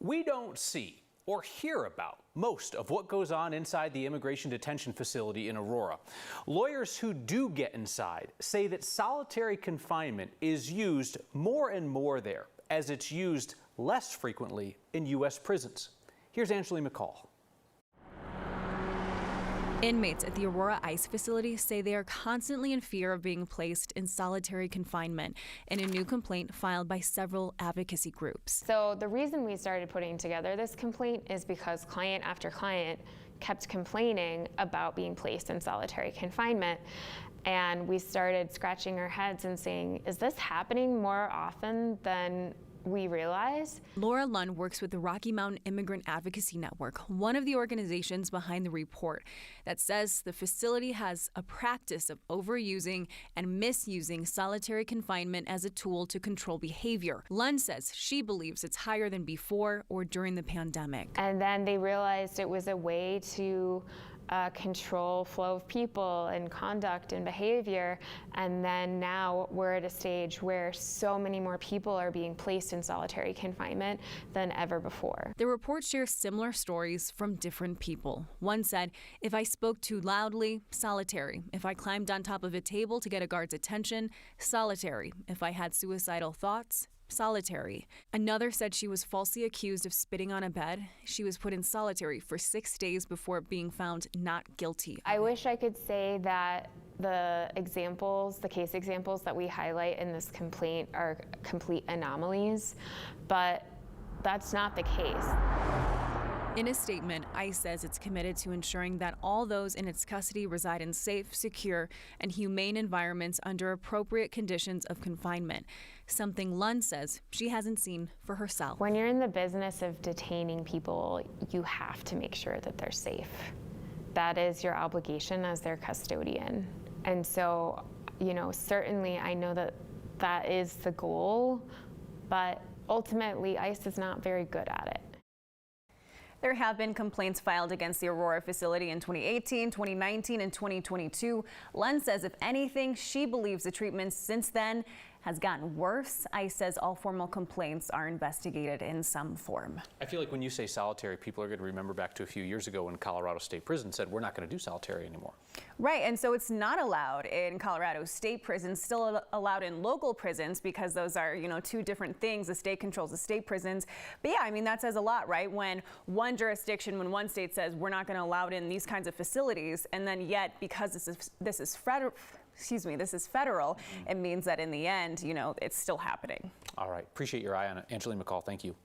We don't see or hear about most of what goes on inside the immigration detention facility in Aurora. Lawyers who do get inside say that solitary confinement is used more and more there, as it's used less frequently in U.S. prisons. Here's Angela McCall. Inmates at the Aurora ICE facility say they are constantly in fear of being placed in solitary confinement in a new complaint filed by several advocacy groups. So the reason we started putting together this complaint is because client after client kept complaining about being placed in solitary confinement. And we started scratching our heads and saying, is this happening more often than we realize? Laura Lund works with the Rocky Mountain Immigrant Advocacy Network, one of the organizations behind the report that says the facility has a practice of overusing and misusing solitary confinement as a tool to control behavior. Lund says she believes it's higher than before or during the pandemic. And then they realized it was a way to control flow of people and conduct and behavior. And then now we're at a stage where so many more people are being placed in solitary confinement than ever before. The report shares similar stories from different people. One said, if I spoke too loudly, solitary. If I climbed on top of a table to get a guard's attention, solitary. If I had suicidal thoughts, solitary. Another said she was falsely accused of spitting on a bed. She was put in solitary for 6 days before being found not guilty. I wish I could say that the case examples that we highlight in this complaint are complete anomalies, but that's not the case. In a statement, ICE says it's committed to ensuring that all those in its custody reside in safe, secure, and humane environments under appropriate conditions of confinement, something Lund says she hasn't seen for herself. When you're in the business of detaining people, you have to make sure that they're safe. That is your obligation as their custodian. And so, certainly I know that that is the goal, but ultimately ICE is not very good at it. There have been complaints filed against the Aurora facility in 2018, 2019, and 2022. Lund says, if anything, she believes the treatment since then has gotten worse. ICE says all formal complaints are investigated in some form. I feel like when you say solitary, people are going to remember back to a few years ago when Colorado State Prison said we're not going to do solitary anymore. Right, and so it's not allowed in Colorado State prisons, still allowed in local prisons because those are, two different things. The state controls the state prisons. But yeah, I mean, that says a lot, right? When one jurisdiction, when one state says we're not going to allow it in these kinds of facilities, and then yet because this is federal, it means that in the end, it's still happening. All right. Appreciate your eye on it. Angela McCall, thank you.